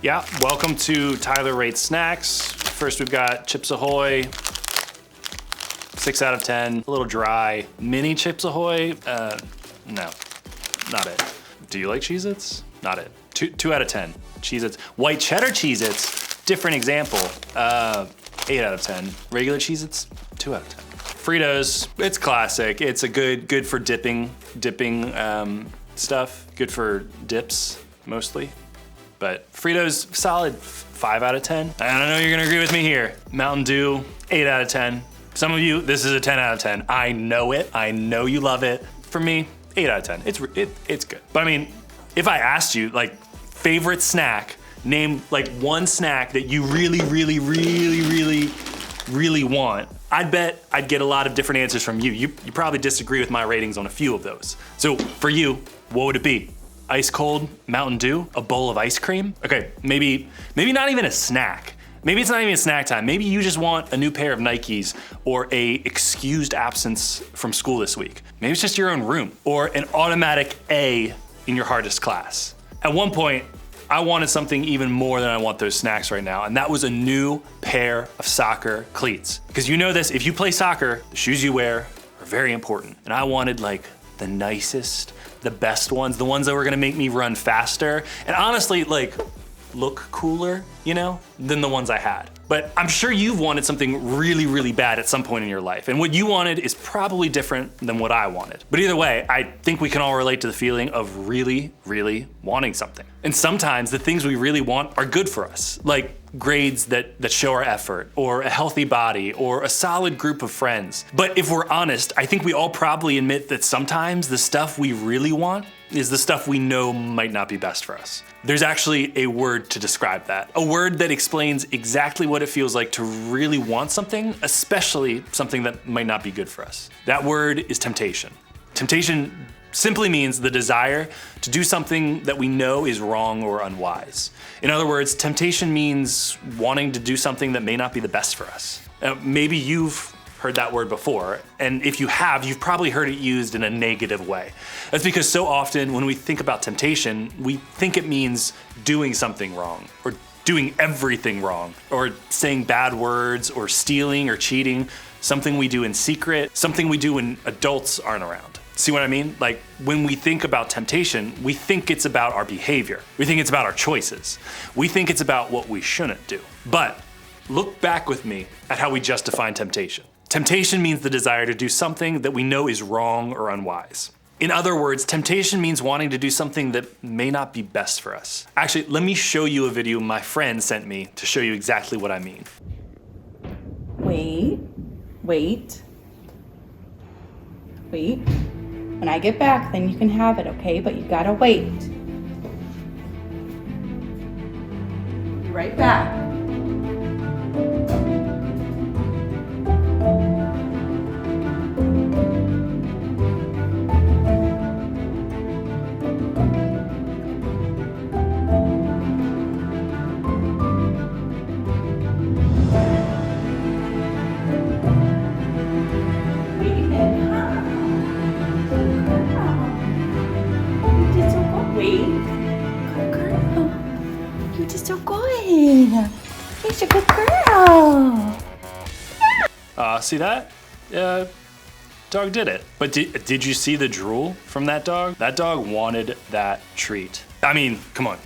Yeah, welcome to Tyler Rates Snacks. First we've got Chips Ahoy, 6 out of 10, a little dry. Mini Chips Ahoy, no, not it. Do you like Cheez-Its? Not it. 2 out of 10. Cheez-Its. White cheddar Cheez-Its, different example. 8 out of 10. Regular Cheez-Its, 2 out of 10. Fritos, it's classic. It's a good for dipping stuff. Good for dips, mostly. But Fritos, solid 5 out of 10. I don't know you're gonna agree with me here. Mountain Dew, 8 out of 10. Some of you, this is a 10 out of 10. I know it, I know you love it. For me, 8 out of 10, it's good. But I mean, if I asked you, like, favorite snack, name like one snack that you really want, I'd bet I'd get a lot of different answers from you. You probably disagree with my ratings on a few of those. So for you, what would it be? Ice cold Mountain Dew? A bowl of ice cream? Okay, maybe not even a snack. Maybe it's not even snack time. Maybe you just want a new pair of Nikes or a excused absence from school this week. Maybe it's just your own room or an automatic A in your hardest class. At one point, I wanted something even more than I want those snacks right now, and that was a new pair of soccer cleats. Because you know this, if you play soccer, the shoes you wear are very important. And I wanted like the nicest, the best ones, the ones that were gonna make me run faster, and honestly, like, look cooler, you know, than the ones I had. But I'm sure you've wanted something really bad at some point in your life, and what you wanted is probably different than what I wanted. But either way, I think we can all relate to the feeling of really wanting something. And sometimes the things we really want are good for us, like grades that show our effort, or a healthy body, or a solid group of friends. But if we're honest, I think we all probably admit that sometimes the stuff we really want is the stuff we know might not be best for us. There's actually a word to describe that. A word that explains exactly what it feels like to really want something, especially something that might not be good for us. That word is temptation. Temptation simply means the desire to do something that we know is wrong or unwise. In other words, temptation means wanting to do something that may not be the best for us. Maybe you've heard that word before, and if you have, you've probably heard it used in a negative way. That's because so often when we think about temptation, we think it means doing something wrong, or doing everything wrong, or saying bad words, or stealing or cheating, something we do in secret, something we do when adults aren't around. See what I mean? Like, when we think about temptation, we think it's about our behavior. We think it's about our choices. We think it's about what we shouldn't do. But look back with me at how we just define temptation. Temptation means the desire to do something that we know is wrong or unwise. In other words, temptation means wanting to do something that may not be best for us. Actually, let me show you a video my friend sent me to show you exactly what I mean. Wait. When I get back, then you can have it, okay? But you gotta wait. Be right back. You're just so good. You're a good girl. See that? Dog did it. But did you see the drool from that dog? That dog wanted that treat. I mean, come on.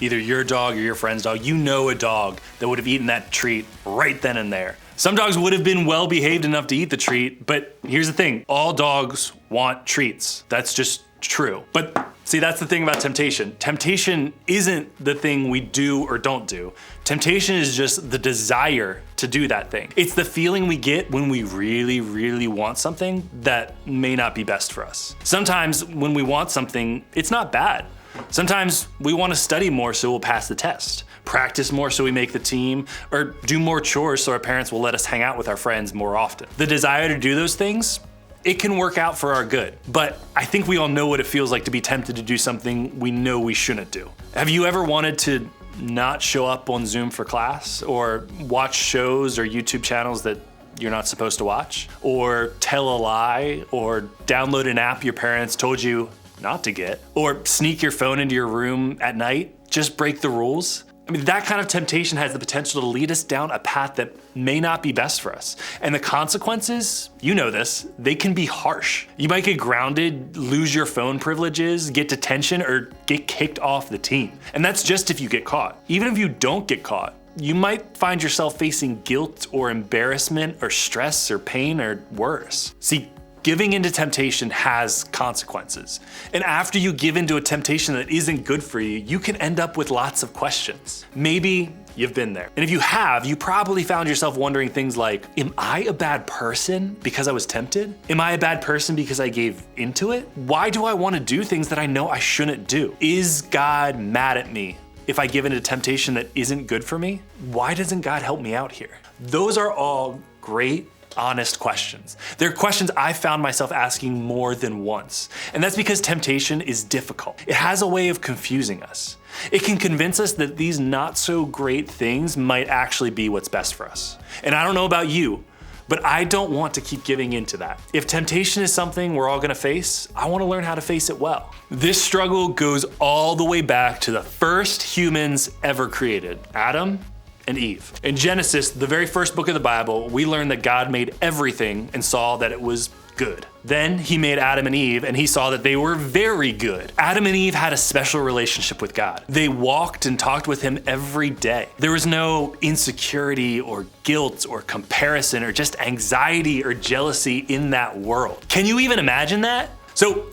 Either your dog or your friend's dog, you know a dog that would have eaten that treat right then and there. Some dogs would have been well behaved enough to eat the treat, but here's the thing, all dogs want treats. That's just true. But see, that's the thing about temptation. Temptation isn't the thing we do or don't do. Temptation is just the desire to do that thing. It's the feeling we get when we really want something that may not be best for us. Sometimes when we want something, it's not bad. Sometimes we want to study more so we'll pass the test, practice more so we make the team, or do more chores so our parents will let us hang out with our friends more often. The desire to do those things, it can work out for our good. But I think we all know what it feels like to be tempted to do something we know we shouldn't do. Have you ever wanted to not show up on Zoom for class, or watch shows or YouTube channels that you're not supposed to watch, or tell a lie, or download an app your parents told you not to get, or sneak your phone into your room at night? Just break the rules? I mean, that kind of temptation has the potential to lead us down a path that may not be best for us. And the consequences, you know this, they can be harsh. You might get grounded, lose your phone privileges, get detention, or get kicked off the team. And that's just if you get caught. Even if you don't get caught, you might find yourself facing guilt or embarrassment or stress or pain or worse. See, giving into temptation has consequences. And after you give into a temptation that isn't good for you, you can end up with lots of questions. Maybe you've been there. And if you have, you probably found yourself wondering things like, am I a bad person because I was tempted? Am I a bad person because I gave into it? Why do I want to do things that I know I shouldn't do? Is God mad at me if I give into temptation that isn't good for me? Why doesn't God help me out here? Those are all great, honest questions. They're questions I found myself asking more than once. And that's because temptation is difficult. It has a way of confusing us. It can convince us that these not so great things might actually be what's best for us. And I don't know about you, but I don't want to keep giving into that. If temptation is something we're all gonna face, I wanna learn how to face it well. This struggle goes all the way back to the first humans ever created, Adam and Eve. In Genesis, the very first book of the Bible, we learn that God made everything and saw that it was good. Then he made Adam and Eve and he saw that they were very good. Adam and Eve had a special relationship with God. They walked and talked with him every day. There was no insecurity or guilt or comparison or just anxiety or jealousy in that world. Can you even imagine that? So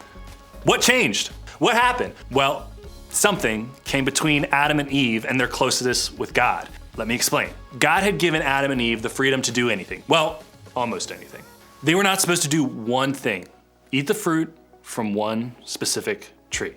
what changed? What happened? Well, something came between Adam and Eve and their closeness with God. Let me explain. God had given Adam and Eve the freedom to do anything. Well, almost anything. They were not supposed to do one thing: eat the fruit from one specific tree.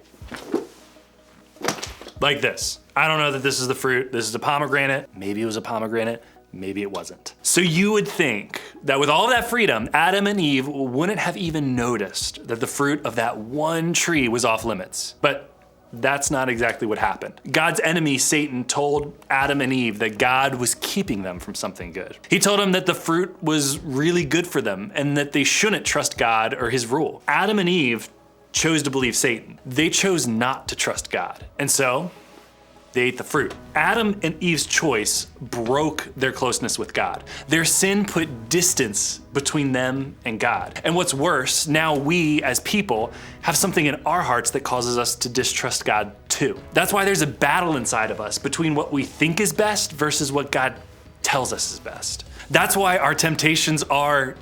Like this. I don't know that this is the fruit. This is a pomegranate. Maybe it was a pomegranate. Maybe it wasn't. So you would think that with all of that freedom, Adam and Eve wouldn't have even noticed that the fruit of that one tree was off limits. But that's not exactly what happened. God's enemy, Satan, told Adam and Eve that God was keeping them from something good. He told them that the fruit was really good for them and that they shouldn't trust God or his rule. Adam and Eve chose to believe Satan. They chose not to trust God. And so they ate the fruit. Adam and Eve's choice broke their closeness with God. Their sin put distance between them and God. And what's worse, now we as people have something in our hearts that causes us to distrust God too. That's why there's a battle inside of us between what we think is best versus what God tells us is best. That's why our temptations are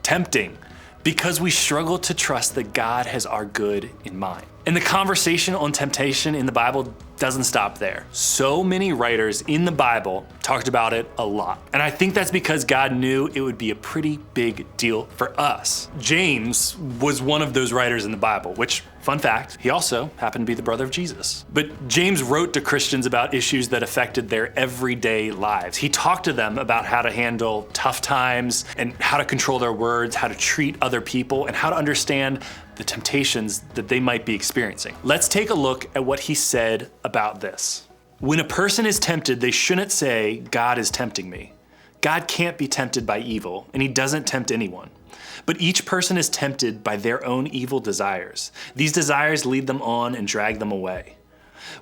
tempting, because we struggle to trust that God has our good in mind. And the conversation on temptation in the Bible doesn't stop there. So many writers in the Bible talked about it a lot. And I think that's because God knew it would be a pretty big deal for us. James was one of those writers in the Bible, which, fun fact, he also happened to be the brother of Jesus. But James wrote to Christians about issues that affected their everyday lives. He talked to them about how to handle tough times and how to control their words, how to treat other people, and how to understand the temptations that they might be experiencing. Let's take a look at what he said about this. When a person is tempted, they shouldn't say, God is tempting me. God can't be tempted by evil, and he doesn't tempt anyone. But each person is tempted by their own evil desires. These desires lead them on and drag them away.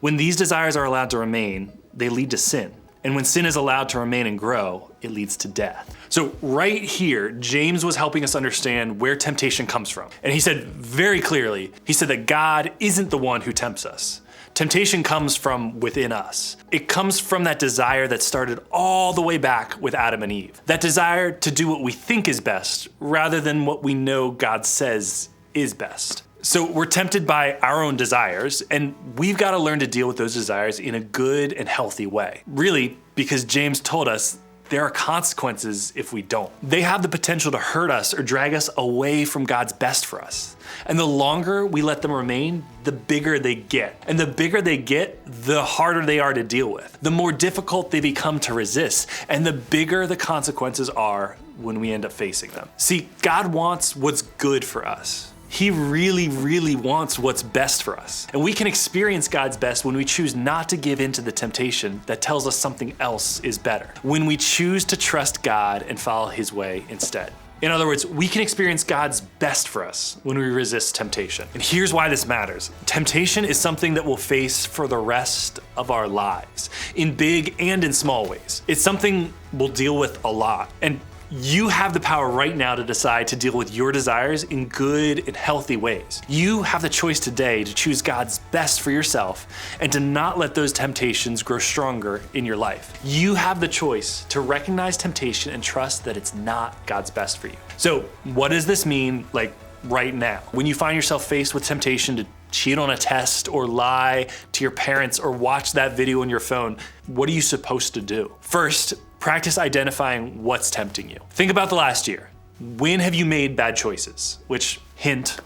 When these desires are allowed to remain, they lead to sin. And when sin is allowed to remain and grow, it leads to death. So right here, James was helping us understand where temptation comes from. And he said very clearly, he said that God isn't the one who tempts us. Temptation comes from within us. It comes from that desire that started all the way back with Adam and Eve. That desire to do what we think is best rather than what we know God says is best. So we're tempted by our own desires, and we've got to learn to deal with those desires in a good and healthy way. Really, because James told us there are consequences if we don't. They have the potential to hurt us or drag us away from God's best for us. And the longer we let them remain, the bigger they get. And the bigger they get, the harder they are to deal with. The more difficult they become to resist, and the bigger the consequences are when we end up facing them. See, God wants what's good for us. He really, really wants what's best for us. And we can experience God's best when we choose not to give in to the temptation that tells us something else is better. When we choose to trust God and follow his way instead. In other words, we can experience God's best for us when we resist temptation. And here's why this matters. Temptation is something that we'll face for the rest of our lives, in big and in small ways. It's something we'll deal with a lot. And you have the power right now to decide to deal with your desires in good and healthy ways. You have the choice today to choose God's best for yourself and to not let those temptations grow stronger in your life. You have the choice to recognize temptation and trust that it's not God's best for you. So what does this mean, like right now? When you find yourself faced with temptation to cheat on a test or lie to your parents or watch that video on your phone, what are you supposed to do? First, practice identifying what's tempting you. Think about the last year. When have you made bad choices? Which, hint,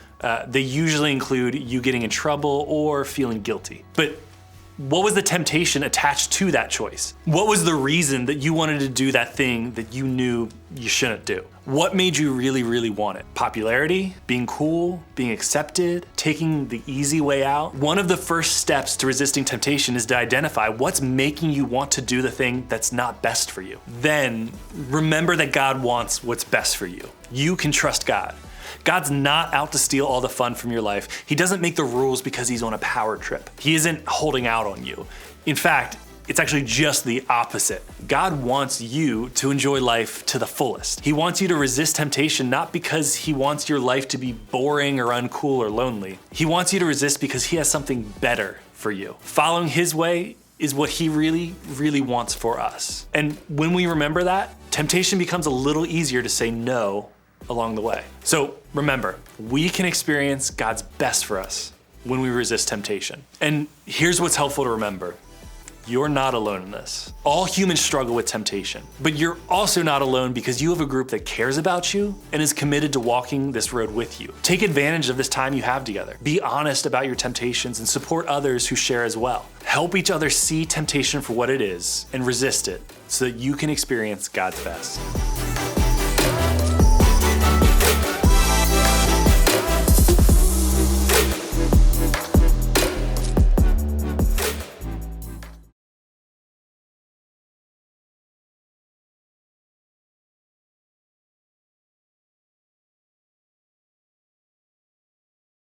they usually include you getting in trouble or feeling guilty. But what was the temptation attached to that choice? What was the reason that you wanted to do that thing that you knew you shouldn't do? What made you really, really want it? Popularity, being cool, being accepted, taking the easy way out? One of the first steps to resisting temptation is to identify what's making you want to do the thing that's not best for you. Then remember that God wants what's best for you. You can trust God. God's not out to steal all the fun from your life. He doesn't make the rules because he's on a power trip. He isn't holding out on you. In fact, it's actually just the opposite. God wants you to enjoy life to the fullest. He wants you to resist temptation not because he wants your life to be boring or uncool or lonely. He wants you to resist because he has something better for you. Following his way is what he really, really wants for us. And when we remember that, temptation becomes a little easier to say no along the way. So remember, we can experience God's best for us when we resist temptation. And here's what's helpful to remember. You're not alone in this. All humans struggle with temptation, but you're also not alone because you have a group that cares about you and is committed to walking this road with you. Take advantage of this time you have together. Be honest about your temptations and support others who share as well. Help each other see temptation for what it is and resist it so that you can experience God's best.